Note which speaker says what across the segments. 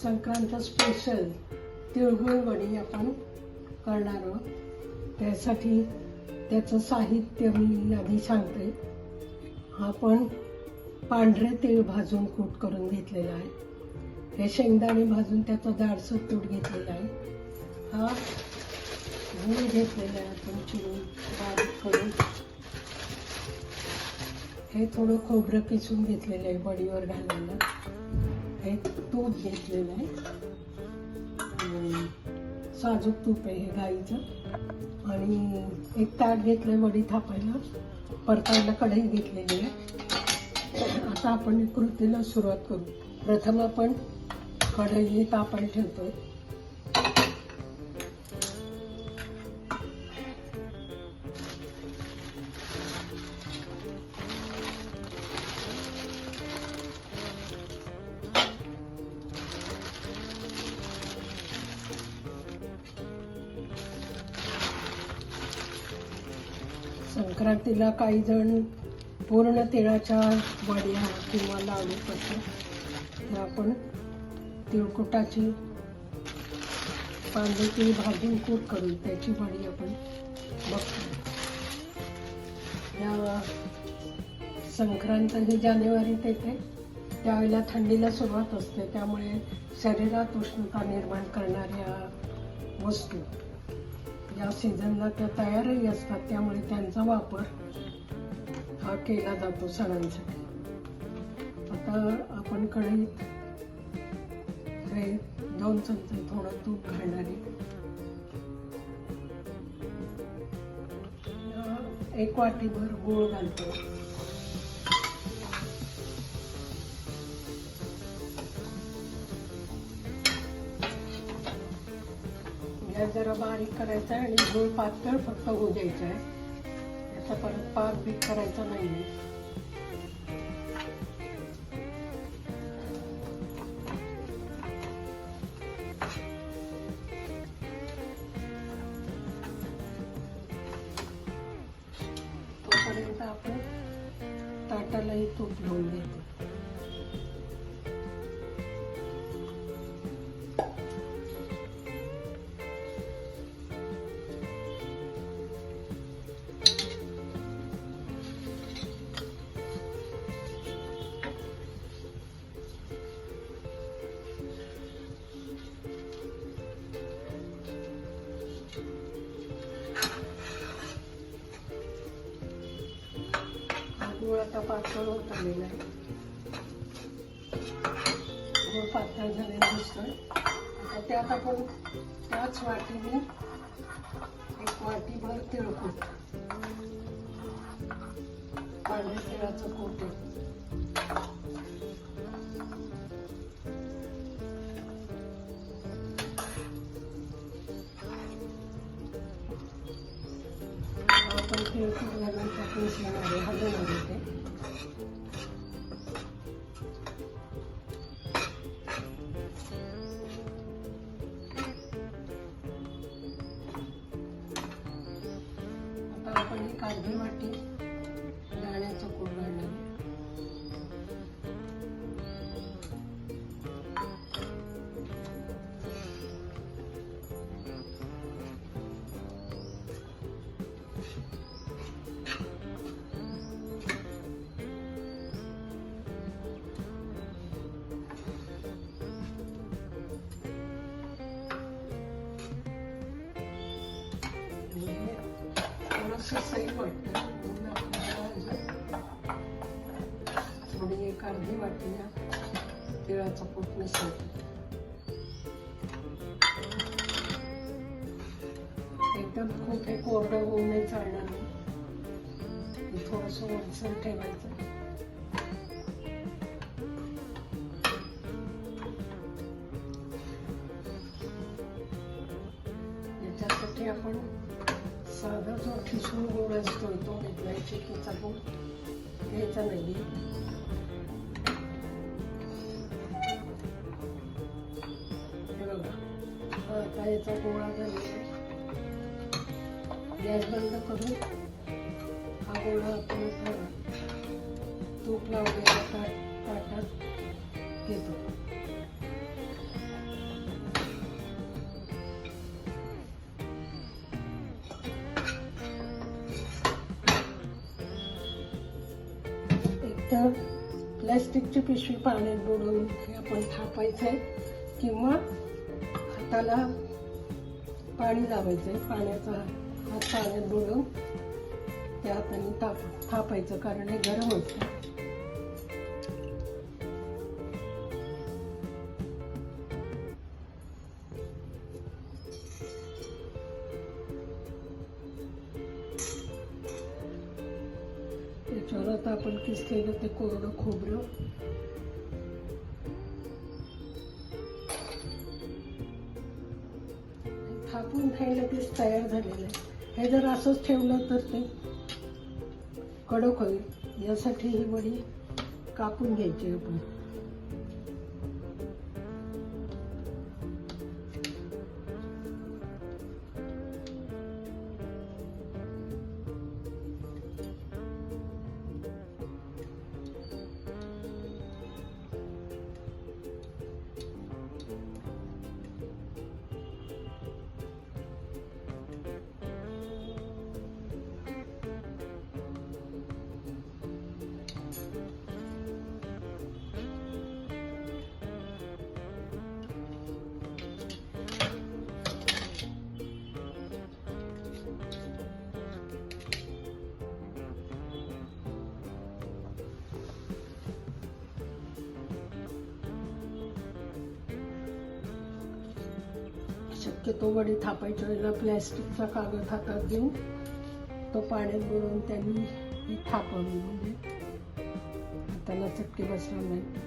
Speaker 1: Sankrant special तिळगुळ वडी आपण करणार आहोत. त्यासाठी त्याचं साहित्य मी आधी सांगते. आपण पांढरे तीळ भाजून कूट करून घेतलेला आहे. हे शेंगदाणे भाजून त्याचा जाडसर कूट घेतलेला आहे. हा गूळ घेतलेला आहे आपण चिरून बारीक करून. हे थोडं खोबरं किसून घेतलेलं आहे वडीवर घालायला. हे तूप घेतलेलं आहे, साजूक तूप आहे हे गाईचं. आणि एक ताट घेतलंय वडी थापायला. परतायला कढई घेतलेली आहे. आता आपण कृतीला सुरुवात करू. प्रथम आपण कढई तापायला ठेवतोय. संक्रांतीला काही जण पूर्ण तिळाच्या वड्या किंवा लाडू करतात. तर आपण तिळकुटाची पांढरे तीळ भाजून कूट करून त्याची वडी आपण बघतो. या संक्रांत ही जानेवारीत येते, त्यावेळेला थंडीला सुरुवात असते. त्यामुळे शरीरात उष्णता निर्माण करणाऱ्या वस्तू या सीझनला त्या तयारही असतात. त्यामुळे त्यांचा वापर हा केला जातो सणांसाठी. आता आपण कढईत हे 2 चमचे थोडं तूप घालणार आहे. 1 वाटीभर गूळ घालतो. गॅस जरा बारीक करायचा आहे आणि गूळ पातळ फक्त होऊ द्यायचा आहे. याचा परत पाक बीक करायचा नाही. तोपर्यंत आपण ताटालाही तूप लावून घेतो. गूळ आता पातळ होत आलेला आहे. गूळ पातळ झालेला दिसतोय. आता त्यात आपण त्याच वाटीने 1 वाटीभर तिळकूट, पांढऱ्या तिळाचं कूट आहे. आपण तिळकूट घालून त्यात मिसळणार आहे, हलवणार आहे ते. आता आपण 1 अर्धी वाटी दाण्याचं कूट घालणार आहे. सही वाटतं. थोडी 1 अर्धी वाटी तिळाचा कूट मिसळतो. एकदम खूप हे कोरडं होऊन नाही चालणार नाही. थोडंसं ओलसर ठेवायचं. याच्यासाठी आपण साधा जो ठिसूळ गोड असतो तो घेतलाय. चिकीचा गोड घ्यायचा नाही. आता याचा गोळा झालेला. गॅस बंद करून हा गोळा आपण तूप लावलेल्या ताटात घेतो. प्लॅस्टिकची पिशवी पाण्यात बुडवून हे आपण थापायचं आहे किंवा हाताला पाणी लावायचं आहे. पाण्याचा हात पाण्यात बुडवून त्या हाताने थापायचं, कारण हे गरम होतं. त्याच्यावर आता आपण किसलेलं ते कोरडं खोबरं थापून हे लगेच तयार झालेलं आहे. हे जर असंच ठेवलं तर ते कडक होईल. यासाठी ही वडी कापून घ्यायची आपण. शक्यतो वडी थापायच्या वेळेला प्लॅस्टिकचा कागद हातात घेऊन तो पाण्यात बुडवून त्यांनी ही थापावी, म्हणजे हाताला चटके बसणार नाही.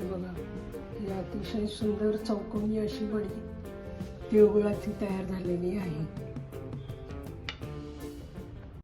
Speaker 1: बघा, ही अतिशय सुंदर चौकोनी अशी वडी तिळगुळाची तयार झालेली आहे.